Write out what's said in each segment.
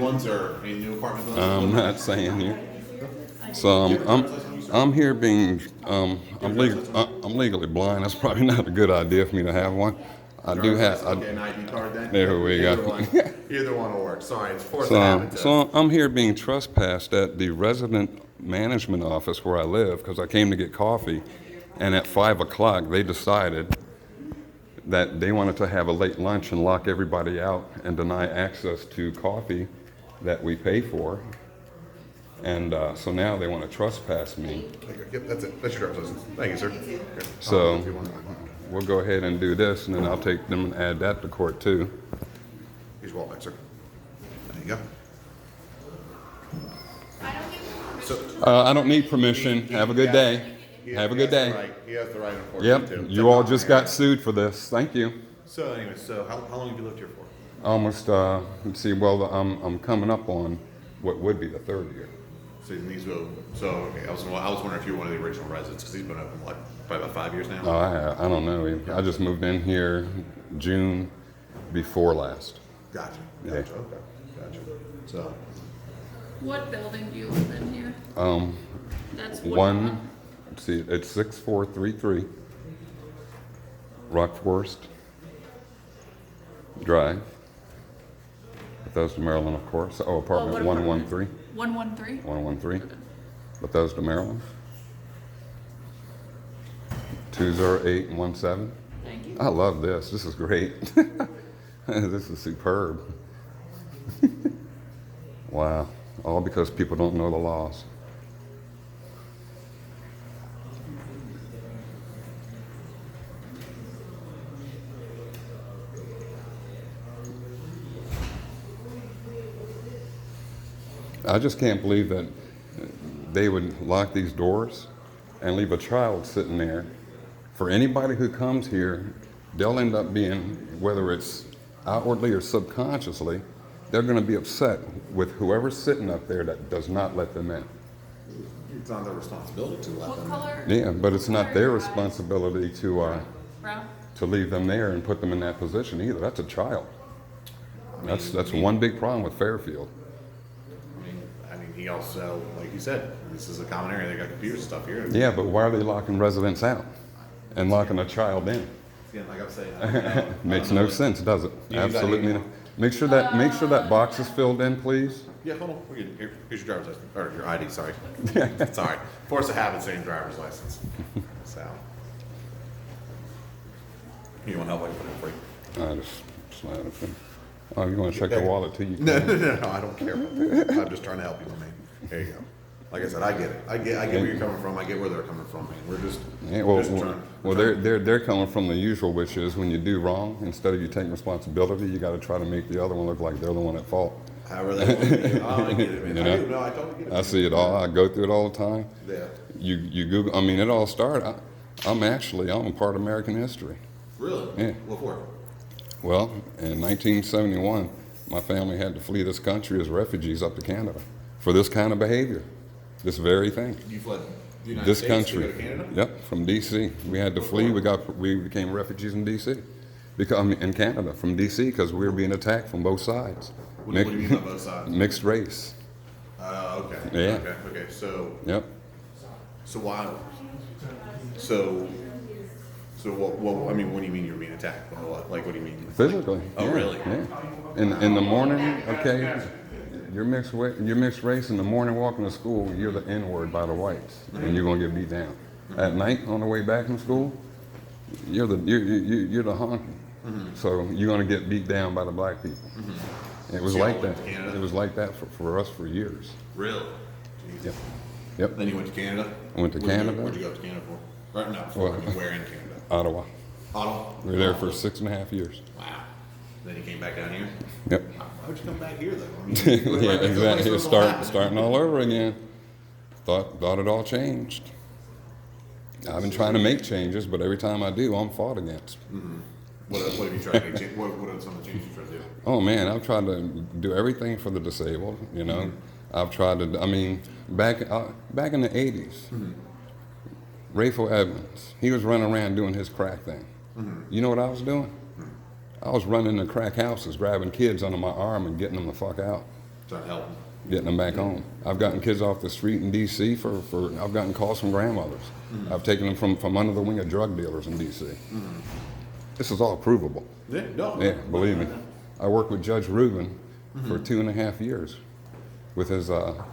ones or any new apartment buildings? I'm not saying here. So I'm here being I'm legally blind. That's probably not a good idea for me to have one. I do have. Okay, an ID card then? There we go. Either one will work. Sorry, it's forced to happen. So I'm here being trespassed at the resident management office where I live because I came to get coffee, and at 5 o'clock they decided that they wanted to have a late lunch and lock everybody out and deny access to coffee that we pay for. And so now they want to trespass me. Yep, that's it. That's your driver's license. Thank you, sir. Here. So we'll go ahead and do this, and then I'll take them and add that to court too. Here's your wallet back, sir. There you go. I don't need permission. Have a good day. Have a good day. He has the right, unfortunately, Yep, you all just got sued for this. Thank you. So anyway, how long have you lived here for? Almost, let's see, well, I'm coming up on what would be the third year. So these will, okay, I was wondering if you were one of the original residents, because he's been open, like, probably about 5 years now? I don't know. I just moved in here June before last. Gotcha. Yeah. Okay. Gotcha. So. What building do you live in here? That's One, let's see, it's 6433 Rockforest Drive, Bethesda, Maryland, of course. Oh, apartment 113. 113? 113, Bethesda, Maryland. 20817. Thank you. I love this. This is great. This is superb. Wow. All because people don't know the laws. I just can't believe that they would lock these doors and leave a child sitting there. For anybody who comes here, they'll end up being, whether it's outwardly or subconsciously, they're going to be upset with whoever's sitting up there that does not let them in. It's not their responsibility to let them in. What color? Yeah, but it's not their responsibility Brown? to leave them there and put them in that position either. That's a child. That's one big problem with Fairfield. I mean, he also, like you said, this is a common area. They got computers and stuff here. Yeah, but why are they locking residents out and locking a child in? Yeah, like I was saying, Makes no sense, does it? Absolutely not. Make sure that box is filled in, please. Yeah, hold on. Here's your driver's license, or your ID. Sorry. Sorry. Force of habit, saying driver's license. So, you want help? I can put it in for you. I just slide it in. Oh, you want to check the wallet too? You can. No, I don't care about that. I'm just trying to help you, my man. There you go. Like I said, I get it. I get where you're coming from. I get where they're coming from, man. We're just, they're coming from the usual, which is when you do wrong, instead of you taking responsibility, you got to try to make the other one look like they're the one at fault. However they want to do it. Oh, I get it, man. You know? No, I totally get it. I see it all. I go through it all the time. Yeah. You Google. I mean, it all started. I'm a part of American history. Really? Yeah. What for? Well, in 1971, my family had to flee this country as refugees up to Canada for this kind of behavior, this very thing. You fled the United This States country. to go to Canada? Yep, from D.C. We had to flee. We became refugees in D.C. In Canada from D.C. because we were being attacked from both sides. What do you mean by both sides? Mixed race. Okay. Yeah. Okay. So. Yep. So why? So what? I mean, what do you mean you're being attacked? Like, what do you mean? Physically. Oh, yeah, really? Yeah. In the morning, okay. You're mixed race in the morning walking to school, you're the N-word by the whites, and you're gonna get beat down. At night on the way back from school, you're the honky. So you're gonna get beat down by the black people. And it was So like y'all that. went to Canada? It was like that for us for years. Really? Yep. Yep. Then you went to Canada? I went to Canada. Where'd you go to Canada for? Right, no, where in Canada? Ottawa. Ottawa? We were there for 6.5 years. Wow. Then you came back down here? Yep. Why'd you come back here though? I mean, Yeah, exactly. Starting all over again. Thought it all changed. I've been trying to make changes, but every time I do, I'm fought against. What have you tried to make? What are some of the changes you tried to do? Oh man, I've tried to do everything for the disabled. You know, I've tried to. I mean, back in the '80s, Rayful Evans, he was running around doing his crack thing. You know what I was doing? I was running the crack houses, grabbing kids under my arm and getting them the fuck out. Trying to help them. getting them back home. I've gotten kids off the street in D.C. I've gotten calls from grandmothers. I've taken them from under the wing of drug dealers in D.C. This is all provable. Yeah, no. Yeah, believe me. I worked with Judge Rubin for 2.5 years with his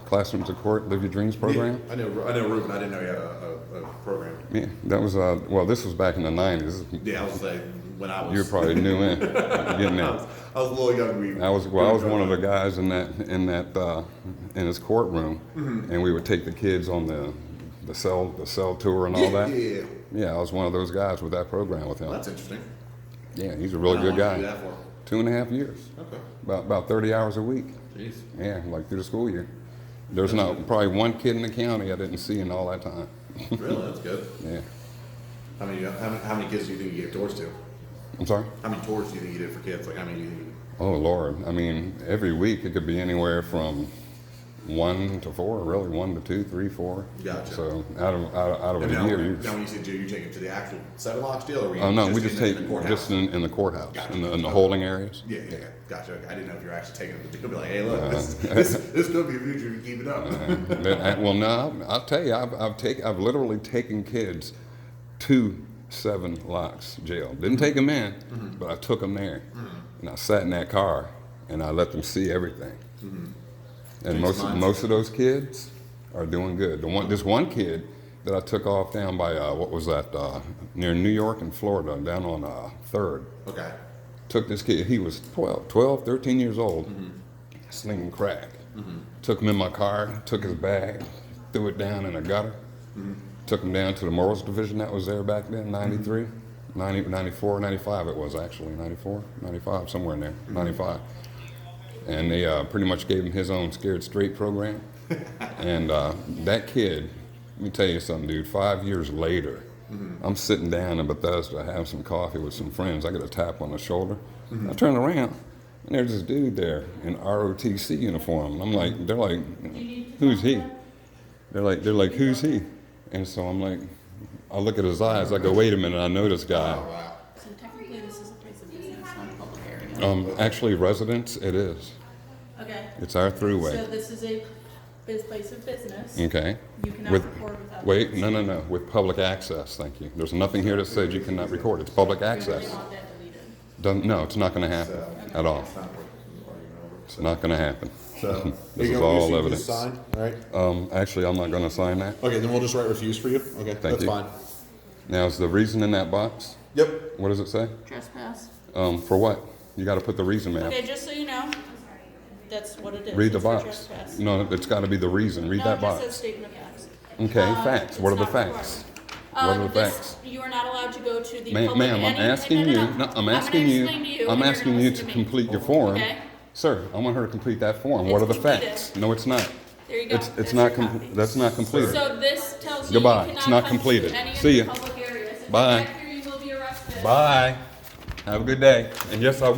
Classrooms of Court, Live Your Dreams program. Yeah, I know Ruben. I didn't know he had a program. Yeah, that was, well, this was back in the 90s. Yeah, I was like, when I was. You're probably new in, getting in. I was a little younger. I was one of the guys in his courtroom, and we would take the kids on the cell tour and all that. Yeah. Yeah, I was one of those guys with that program with him. Well, that's interesting. Yeah, he's a really How good long did you guy. do that for? 2.5 years. Okay. About 30 hours a week. Jeez. Yeah, like through the school year. There's not probably one kid in the county I didn't see in all that time. Really? That's good. Yeah. How many kids do you think you gave tours to? I'm sorry? How many tours do you think you did for kids? Like, how many do you think? Oh, Lord. I mean, every week it could be anywhere from 1 to 4, really, 1 to 2, 3, 4. Gotcha. So out of And a now, year, now when you say do, you take it to the actual 7 locks deal, or we oh no, we just in take the courthouse? just in the courthouse, Gotcha. in the holding areres. Yeah, gotcha. Okay. I didn't know if you were actually taking them to do. Be like, hey, look, this could be a future. You keep it up. Well, no, I'll tell you, I've literally taken kids to 7 locks jail. Didn't take them in, but I took them there, and I sat in that car and I let them see everything. And most of those kids are doing good. This one kid that I took off down by what was that near New York and Florida, down on 3rd. Okay. Took this kid. He was 12, 13 years old, slinging crack. Took him in my car, took his bag, threw it down in a gutter. Took him down to the morals division that was there back then, 93, 90, 94, 95 it was actually, 94, 95, somewhere in there, 95. And they pretty much gave him his own Scared Straight program. And that kid, let me tell you something, dude, 5 years later, I'm sitting down in Bethesda having some coffee with some friends. I get a tap on the shoulder. I turn around, and there's this dude there in ROTC uniform. And I'm like, they're like, who's he? They're like, who's he? And so I'm like, I look at his eyes, I go, wait a minute, I know this guy. Oh, wow. So technically this is a place of business, not a public area. Actually, residents, it is. Okay. It's our So throughway. this is a place of business. Okay. You cannot With, record without. wait, no, with public access, thank you. There's nothing here that says you cannot record, it's public You access. really want that deleted. No, it's not gonna happen at all. It's not gonna happen. So This here is you go. all You evidence. just sign, all right? Actually, I'm not gonna sign that. Okay, then we'll just write refuse for you. Okay, that's you. fine. Now, is the reason in that box? Yep. What does it say? Trespass. For what? You gotta put the reason, ma'am. Okay, just so you know, that's what it is. Read the It's for box. trespass. No, it's gotta be the reason. Read that No, it just says box. statement of facts. Okay, facts. What are it's the not facts? required. What are the This- facts? You are not allowed to go to the Ma'am, public. I'm any- asking no, you, no, no, I'm gonna asking you, explain to you, I'm and you're asking gonna you listen to me. complete your form. Okay? Sir, I want her to complete that form. What are the It's completed. facts? No, it's not. There you go. It's There's not, your copy. that's not completed. So this tells you Goodbye. you It's cannot not come completed. to any See of ya. the public areas. If you Bye. get here, you will be arrested. Bye. Have a good day. And yes, I